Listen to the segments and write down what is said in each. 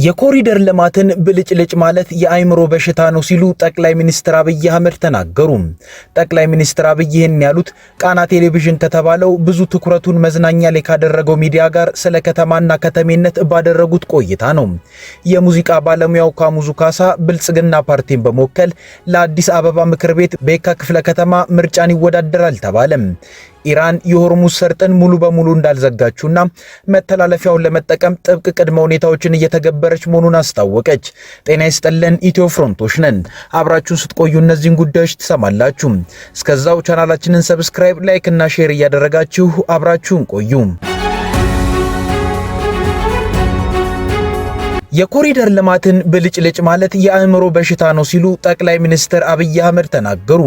የኮሪደር ልማትን ብልጭልጭ ማለት የአይምሮ በሽታ ነው ሲሉ ጠቅላይ ሚኒስትር አብይ አህመድ ተናገሩ። ጠቅላይ ሚኒስትር አብይ ይህን ያሉት ቃና ቴሌቪዥን ከተባለው ብዙ ትኩረቱን መዝናኛ ላይ ካደረገው ሚዲያ ጋር ስለ ከተማና ከተሜነት ባደረጉት ቆይታ ነው። የሙዚቃ ባለሙያው ካሙዙ ካሳ ብልጽግና ፓርቲን በመወከል ለአዲስ አበባ ምክር ቤት በየካ ክፍለ ከተማ ምርጫን ይወዳደራል ተባለ። ኢራን የሆርሙዝ ሰርጥን ሙሉ በሙሉ እንዳልዘጋችውና መተላለፊያውን ለመጠቀም ጥብቅ ቅድመ ሁኔታዎችን እየተገበረች መሆኑን አስታወቀች። ጤና ይስጥልን፣ ኢትዮ ፍሮንቶች ነን። አብራችሁን ስትቆዩ እነዚህን ጉዳዮች ትሰማላችሁ። እስከዛው ቻናላችንን ሰብስክራይብ፣ ላይክ እና ሼር እያደረጋችሁ አብራችሁን ቆዩ። የኮሪደር ልማትን ብልጭልጭ ማለት የአእምሮ በሽታ ነው ሲሉ ጠቅላይ ሚኒስትር አብይ አህመድ ተናገሩ።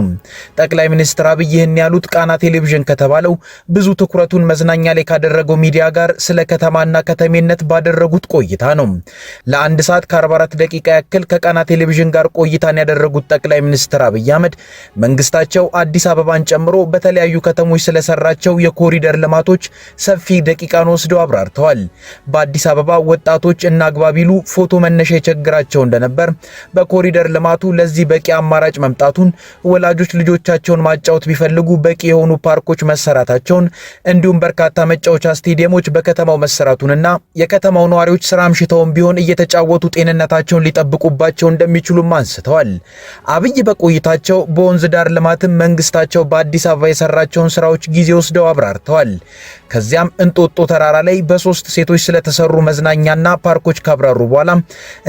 ጠቅላይ ሚኒስትር አብይ ይህን ያሉት ቃና ቴሌቪዥን ከተባለው ብዙ ትኩረቱን መዝናኛ ላይ ካደረገው ሚዲያ ጋር ስለ ከተማና ከተሜነት ባደረጉት ቆይታ ነው። ለአንድ ሰዓት ከ44 ደቂቃ ያክል ከቃና ቴሌቪዥን ጋር ቆይታን ያደረጉት ጠቅላይ ሚኒስትር አብይ አህመድ መንግስታቸው አዲስ አበባን ጨምሮ በተለያዩ ከተሞች ስለሰራቸው የኮሪደር ልማቶች ሰፊ ደቂቃን ወስደው አብራርተዋል። በአዲስ አበባ ወጣቶች እና አግባቢሉ ፎቶ መነሻ የቸግራቸው እንደነበር፣ በኮሪደር ልማቱ ለዚህ በቂ አማራጭ መምጣቱን፣ ወላጆች ልጆቻቸውን ማጫወት ቢፈልጉ በቂ የሆኑ ፓርኮች መሰራታቸውን፣ እንዲሁም በርካታ መጫወቻ ስቴዲየሞች በከተማው መሰራቱንና የከተማው ነዋሪዎች ስራ አምሽተውም ቢሆን እየተጫወቱ ጤንነታቸውን ሊጠብቁባቸው እንደሚችሉም አንስተዋል። አብይ በቆይታቸው በወንዝ ዳር ልማትም መንግስታቸው በአዲስ አበባ የሰራቸውን ስራዎች ጊዜ ወስደው አብራርተዋል። ከዚያም እንጦጦ ተራራ ላይ በሶስት ሴቶች ስለተሰሩ መዝናኛና ፓርኮች ካብራሩ በኋላ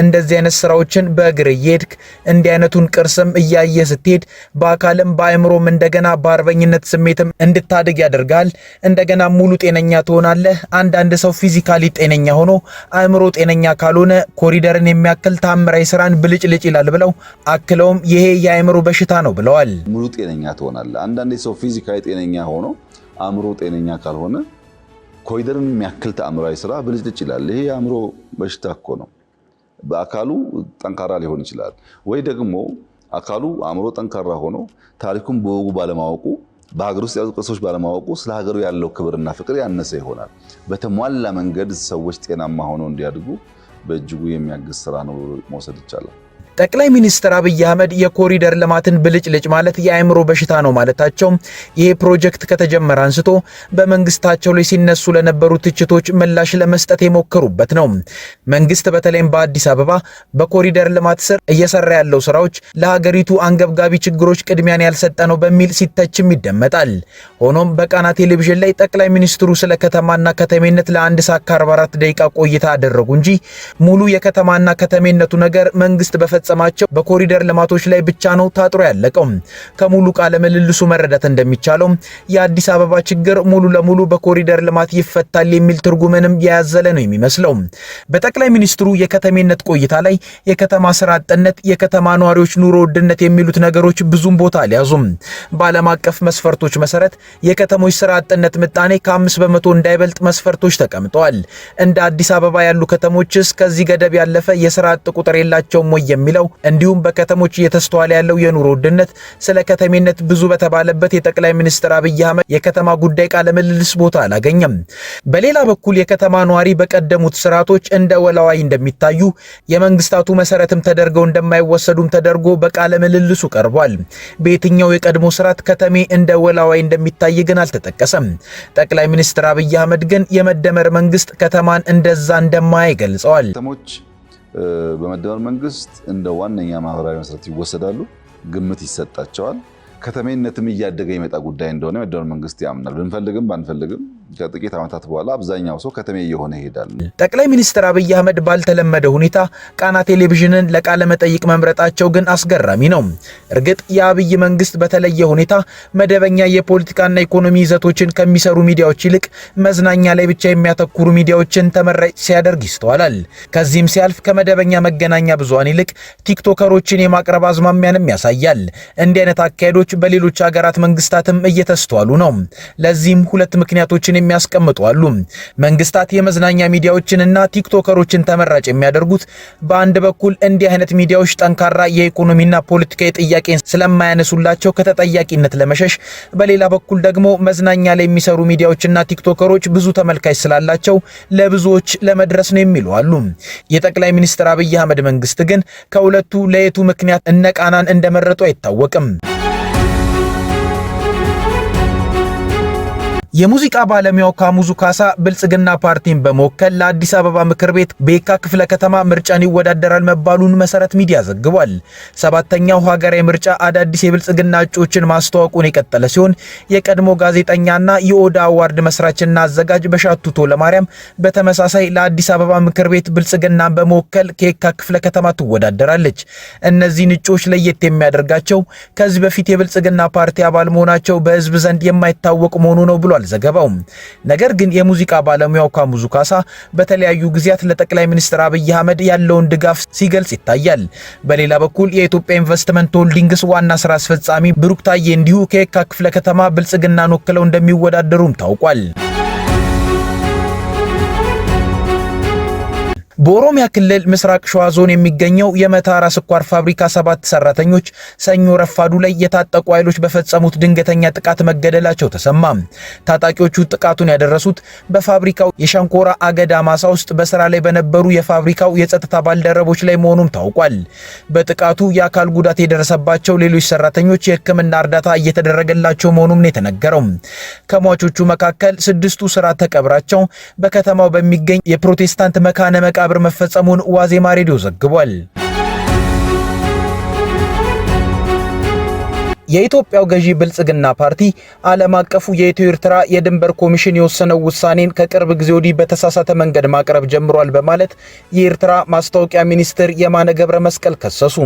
እንደዚህ አይነት ስራዎችን በእግር እየሄድክ እንዲህ አይነቱን ቅርስም እያየ ስትሄድ በአካልም በአእምሮም እንደገና በአርበኝነት ስሜትም እንድታድግ ያደርጋል። እንደገና ሙሉ ጤነኛ ትሆናለህ። አንዳንድ ሰው ፊዚካሊ ጤነኛ ሆኖ አእምሮ ጤነኛ ካልሆነ ኮሪደርን የሚያክል ታምራዊ ስራን ብልጭልጭ ይላል ብለው አክለውም ይሄ የአእምሮ በሽታ ነው ብለዋል። ሙሉ ጤነኛ ትሆናለህ። አንዳንድ ሰው ፊዚካሊ ጤነኛ ሆኖ አእምሮ ጤነኛ ካልሆነ ኮሪደርን የሚያክል ተአምራዊ ስራ ብልጭልጭ ይላል። ይሄ የአእምሮ በሽታ እኮ ነው። በአካሉ ጠንካራ ሊሆን ይችላል ወይ ደግሞ አካሉ አእምሮ ጠንካራ ሆኖ ታሪኩን በወጉ ባለማወቁ በሀገር ውስጥ ያሉ ቅርሶች ባለማወቁ ስለ ሀገሩ ያለው ክብርና ፍቅር ያነሰ ይሆናል። በተሟላ መንገድ ሰዎች ጤናማ ሆነው እንዲያድጉ በእጅጉ የሚያግዝ ስራ ነው መውሰድ ይቻላል። ጠቅላይ ሚኒስትር አብይ አህመድ የኮሪደር ልማትን ብልጭልጭ ማለት የአእምሮ በሽታ ነው ማለታቸው ይሄ ፕሮጀክት ከተጀመረ አንስቶ በመንግስታቸው ላይ ሲነሱ ለነበሩ ትችቶች ምላሽ ለመስጠት የሞከሩበት ነው። መንግስት በተለይም በአዲስ አበባ በኮሪደር ልማት ስር እየሰራ ያለው ስራዎች ለሀገሪቱ አንገብጋቢ ችግሮች ቅድሚያን ያልሰጠ ነው በሚል ሲተችም ይደመጣል። ሆኖም በቃና ቴሌቪዥን ላይ ጠቅላይ ሚኒስትሩ ስለ ከተማና ከተሜነት ለአንድ ሰዓት ከ44 ደቂቃ ቆይታ አደረጉ እንጂ ሙሉ የከተማና ከተሜነቱ ነገር መንግስት በፈጸማቸው በኮሪደር ልማቶች ላይ ብቻ ነው ታጥሮ ያለቀው። ከሙሉ ቃለ ምልልሱ መረዳት እንደሚቻለው የአዲስ አበባ ችግር ሙሉ ለሙሉ በኮሪደር ልማት ይፈታል የሚል ትርጉምንም የያዘለ ነው የሚመስለው። በጠቅላይ ሚኒስትሩ የከተሜነት ቆይታ ላይ የከተማ ስራ አጥነት፣ የከተማ ነዋሪዎች ኑሮ ውድነት የሚሉት ነገሮች ብዙም ቦታ አልያዙም። በዓለም አቀፍ መስፈርቶች መሰረት የከተሞች ስራ አጥነት ምጣኔ ከ5 በመቶ እንዳይበልጥ መስፈርቶች ተቀምጠዋል። እንደ አዲስ አበባ ያሉ ከተሞችስ ከዚህ ገደብ ያለፈ የስራ አጥ ቁጥር የላቸውም ወይ የሚለው እንዲሁም በከተሞች እየተስተዋለ ያለው የኑሮ ውድነት ስለ ከተሜነት ብዙ በተባለበት የጠቅላይ ሚኒስትር አብይ አህመድ የከተማ ጉዳይ ቃለ ምልልስ ቦታ አላገኘም። በሌላ በኩል የከተማ ነዋሪ በቀደሙት ስርዓቶች እንደ ወላዋይ እንደሚታዩ የመንግስታቱ መሰረትም ተደርገው እንደማይወሰዱም ተደርጎ በቃለ ምልልሱ ቀርቧል። በየትኛው የቀድሞ ስርዓት ከተሜ እንደ ወላዋይ እንደሚታይ ግን አልተጠቀሰም። ጠቅላይ ሚኒስትር አብይ አህመድ ግን የመደመር መንግስት ከተማን እንደዛ እንደማያይ ገልጸዋል። በመደመር መንግስት እንደ ዋነኛ ማህበራዊ መሰረት ይወሰዳሉ፣ ግምት ይሰጣቸዋል። ከተሜነትም እያደገ የመጣ ጉዳይ እንደሆነ መደመር መንግስት ያምናል። ብንፈልግም ባንፈልግም ከጥቂት ዓመታት በኋላ አብዛኛው ሰው ከተሜ እየሆነ ይሄዳል። ጠቅላይ ሚኒስትር አብይ አህመድ ባልተለመደ ሁኔታ ቃና ቴሌቪዥንን ለቃለ መጠይቅ መምረጣቸው ግን አስገራሚ ነው። እርግጥ የአብይ መንግስት በተለየ ሁኔታ መደበኛ የፖለቲካና ኢኮኖሚ ይዘቶችን ከሚሰሩ ሚዲያዎች ይልቅ መዝናኛ ላይ ብቻ የሚያተኩሩ ሚዲያዎችን ተመራጭ ሲያደርግ ይስተዋላል። ከዚህም ሲያልፍ ከመደበኛ መገናኛ ብዙሃን ይልቅ ቲክቶከሮችን የማቅረብ አዝማሚያንም ያሳያል። እንዲህ አይነት አካሄዶች በሌሎች ሀገራት መንግስታትም እየተስተዋሉ ነው። ለዚህም ሁለት ምክንያቶችን የሚያስቀምጡ አሉ። መንግስታት የመዝናኛ ሚዲያዎችንና ቲክቶከሮችን ተመራጭ የሚያደርጉት በአንድ በኩል እንዲህ አይነት ሚዲያዎች ጠንካራ የኢኮኖሚና ፖለቲካዊ ጥያቄን ስለማያነሱላቸው ከተጠያቂነት ለመሸሽ፣ በሌላ በኩል ደግሞ መዝናኛ ላይ የሚሰሩ ሚዲያዎችና ቲክቶከሮች ብዙ ተመልካች ስላላቸው ለብዙዎች ለመድረስ ነው የሚሉ አሉ። የጠቅላይ ሚኒስትር አብይ አህመድ መንግስት ግን ከሁለቱ ለየቱ ምክንያት እነቃናን እንደመረጡ አይታወቅም። የሙዚቃ ባለሙያው ካሙዙ ካሳ ብልጽግና ፓርቲን በመወከል ለአዲስ አበባ ምክር ቤት በየካ ክፍለ ከተማ ምርጫን ይወዳደራል መባሉን መሰረት ሚዲያ ዘግቧል። ሰባተኛው ሀገራዊ ምርጫ አዳዲስ የብልጽግና እጩዎችን ማስተዋወቁን የቀጠለ ሲሆን የቀድሞ ጋዜጠኛና የኦዳ አዋርድ መስራችና አዘጋጅ በሻቱ ቶለማርያም በተመሳሳይ ለአዲስ አበባ ምክር ቤት ብልጽግናን በመወከል ከየካ ክፍለ ከተማ ትወዳደራለች። እነዚህን እጩዎች ለየት የሚያደርጋቸው ከዚህ በፊት የብልጽግና ፓርቲ አባል መሆናቸው በህዝብ ዘንድ የማይታወቅ መሆኑ ነው ብሏል ዘገባው። ነገር ግን የሙዚቃ ባለሙያው ካሙዙ ካሳ በተለያዩ ጊዜያት ለጠቅላይ ሚኒስትር አብይ አህመድ ያለውን ድጋፍ ሲገልጽ ይታያል። በሌላ በኩል የኢትዮጵያ ኢንቨስትመንት ሆልዲንግስ ዋና ስራ አስፈጻሚ ብሩክ ታዬ እንዲሁ ከየካ ክፍለ ከተማ ብልጽግናን ወክለው እንደሚወዳደሩም ታውቋል። በኦሮሚያ ክልል ምስራቅ ሸዋ ዞን የሚገኘው የመታራ ስኳር ፋብሪካ 7 ሰራተኞች ሰኞ ረፋዱ ላይ የታጠቁ ኃይሎች በፈጸሙት ድንገተኛ ጥቃት መገደላቸው ተሰማ። ታጣቂዎቹ ጥቃቱን ያደረሱት በፋብሪካው የሸንኮራ አገዳ ማሳ ውስጥ በስራ ላይ በነበሩ የፋብሪካው የጸጥታ ባልደረቦች ላይ መሆኑም ታውቋል። በጥቃቱ የአካል ጉዳት የደረሰባቸው ሌሎች ሰራተኞች የሕክምና እርዳታ እየተደረገላቸው መሆኑም ነው የተነገረው። ከሟቾቹ መካከል 6ቱ ስራ ተቀብራቸው በከተማው በሚገኝ የፕሮቴስታንት መካነ መቃብር መፈጸሙን ዋዜማ ሬዲዮ ዘግቧል። የኢትዮጵያው ገዢ ብልጽግና ፓርቲ ዓለም አቀፉ የኢትዮ ኤርትራ የድንበር ኮሚሽን የወሰነው ውሳኔን ከቅርብ ጊዜ ወዲህ በተሳሳተ መንገድ ማቅረብ ጀምሯል በማለት የኤርትራ ማስታወቂያ ሚኒስትር የማነ ገብረ መስቀል ከሰሱ።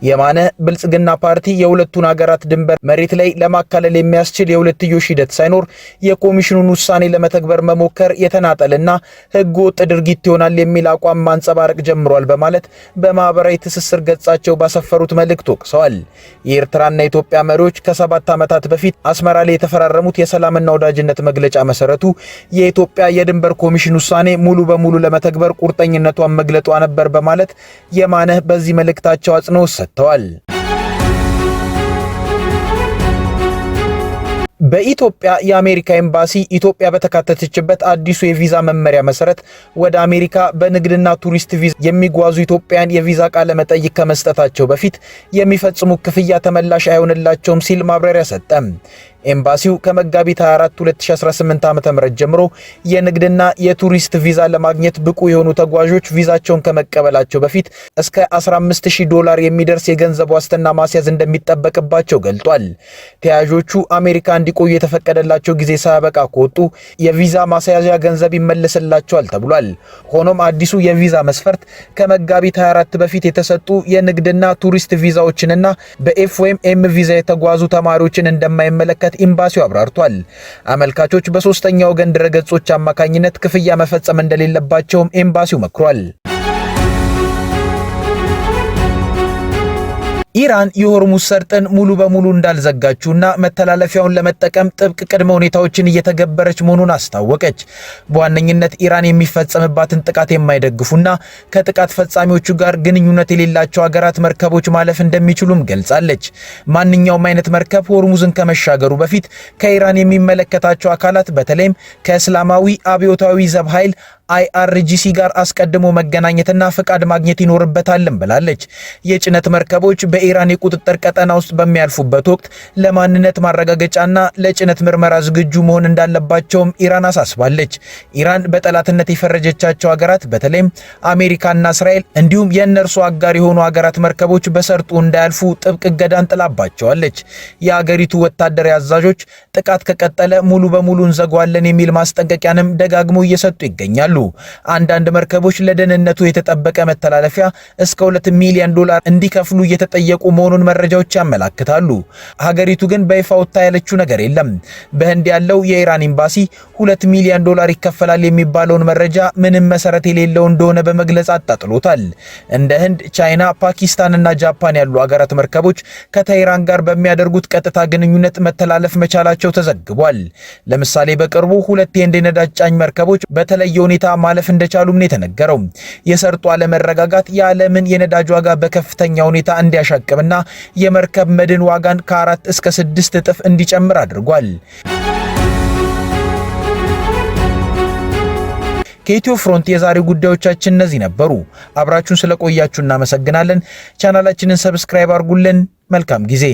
የማነ ብልጽግና ፓርቲ የሁለቱን ሀገራት ድንበር መሬት ላይ ለማካለል የሚያስችል የሁለትዮሽ ሂደት ሳይኖር የኮሚሽኑን ውሳኔ ለመተግበር መሞከር የተናጠልና ሕገ ወጥ ድርጊት ይሆናል የሚል አቋም ማንጸባረቅ ጀምሯል በማለት በማህበራዊ ትስስር ገጻቸው ባሰፈሩት መልእክት ወቅሰዋል። የኤርትራና ኢትዮጵያ መሪዎች ከ7 ዓመታት በፊት አስመራ ላይ የተፈራረሙት የሰላምና ወዳጅነት መግለጫ መሰረቱ የኢትዮጵያ የድንበር ኮሚሽን ውሳኔ ሙሉ በሙሉ ለመተግበር ቁርጠኝነቷን መግለጧ ነበር በማለት የማነ በዚህ መልእክታቸው አጽንኦት ሰጥተዋል። በኢትዮጵያ የአሜሪካ ኤምባሲ ኢትዮጵያ በተካተተችበት አዲሱ የቪዛ መመሪያ መሰረት ወደ አሜሪካ በንግድና ቱሪስት ቪዛ የሚጓዙ ኢትዮጵያን የቪዛ ቃለ መጠይቅ ከመስጠታቸው በፊት የሚፈጽሙ ክፍያ ተመላሽ አይሆንላቸውም ሲል ማብራሪያ ሰጠ። ኤምባሲው ከመጋቢት 24 2018 ዓ.ም ጀምሮ የንግድና የቱሪስት ቪዛ ለማግኘት ብቁ የሆኑ ተጓዦች ቪዛቸውን ከመቀበላቸው በፊት እስከ $15000 የሚደርስ የገንዘብ ዋስትና ማስያዝ እንደሚጠበቅባቸው ገልጧል። ተያዦቹ አሜሪካ እንዲቆዩ የተፈቀደላቸው ጊዜ ሳያበቃ ከወጡ የቪዛ ማስያዣ ገንዘብ ይመለስላቸዋል ተብሏል። ሆኖም አዲሱ የቪዛ መስፈርት ከመጋቢት 24 በፊት የተሰጡ የንግድና ቱሪስት ቪዛዎችንና በኤፍ ወይም ኤም ቪዛ የተጓዙ ተማሪዎችን እንደማይመለከት ኤምባሲው አብራርቷል። አመልካቾች በሶስተኛ ወገን ድረገጾች አማካኝነት ክፍያ መፈጸም እንደሌለባቸውም ኤምባሲው መክሯል። ኢራን የሆርሙዝ ሰርጥን ሙሉ በሙሉ እንዳልዘጋችውና መተላለፊያውን ለመጠቀም ጥብቅ ቅድመ ሁኔታዎችን እየተገበረች መሆኑን አስታወቀች። በዋነኝነት ኢራን የሚፈጸምባትን ጥቃት የማይደግፉና ከጥቃት ፈጻሚዎቹ ጋር ግንኙነት የሌላቸው ሀገራት መርከቦች ማለፍ እንደሚችሉም ገልጻለች። ማንኛውም አይነት መርከብ ሆርሙዝን ከመሻገሩ በፊት ከኢራን የሚመለከታቸው አካላት በተለይም ከእስላማዊ አብዮታዊ ዘብ ኃይል IRGC ጋር አስቀድሞ መገናኘትና ፍቃድ ማግኘት ይኖርበታልም ብላለች። የጭነት መርከቦች በኢራን የቁጥጥር ቀጠና ውስጥ በሚያልፉበት ወቅት ለማንነት ማረጋገጫና ለጭነት ምርመራ ዝግጁ መሆን እንዳለባቸውም ኢራን አሳስባለች። ኢራን በጠላትነት የፈረጀቻቸው ሀገራት በተለይም አሜሪካና እስራኤል እንዲሁም የእነርሱ አጋር የሆኑ ሀገራት መርከቦች በሰርጡ እንዳያልፉ ጥብቅ እገዳን ጥላባቸዋለች። የሀገሪቱ ወታደራዊ አዛዦች ጥቃት ከቀጠለ ሙሉ በሙሉ እንዘጋዋለን የሚል ማስጠንቀቂያንም ደጋግመው እየሰጡ ይገኛሉ። ይጠይቃሉ። አንዳንድ መርከቦች ለደህንነቱ የተጠበቀ መተላለፊያ እስከ $2 ሚሊዮን እንዲከፍሉ እየተጠየቁ መሆኑን መረጃዎች ያመላክታሉ። ሀገሪቱ ግን በይፋ ወጣ ያለችው ነገር የለም። በህንድ ያለው የኢራን ኤምባሲ $2 ሚሊዮን ይከፈላል የሚባለውን መረጃ ምንም መሰረት የሌለው እንደሆነ በመግለጽ አጣጥሎታል። እንደ ህንድ፣ ቻይና፣ ፓኪስታን እና ጃፓን ያሉ ሀገራት መርከቦች ከቴህራን ጋር በሚያደርጉት ቀጥታ ግንኙነት መተላለፍ መቻላቸው ተዘግቧል። ለምሳሌ በቅርቡ 2 የህንድ ነዳጅ ጫኝ መርከቦች በተለየ ሁኔታ ማለፍ እንደቻሉም ነው የተነገረው። የሰርጡ አለመረጋጋት የዓለምን የነዳጅ ዋጋ በከፍተኛ ሁኔታ እንዲያሻቅብና የመርከብ መድን ዋጋን ከ4 እስከ 6 እጥፍ እንዲጨምር አድርጓል። ከኢትዮ ፍሮንት የዛሬው ጉዳዮቻችን እነዚህ ነበሩ። አብራችሁን ስለቆያችሁ እናመሰግናለን። ቻናላችንን ሰብስክራይብ አድርጉልን። መልካም ጊዜ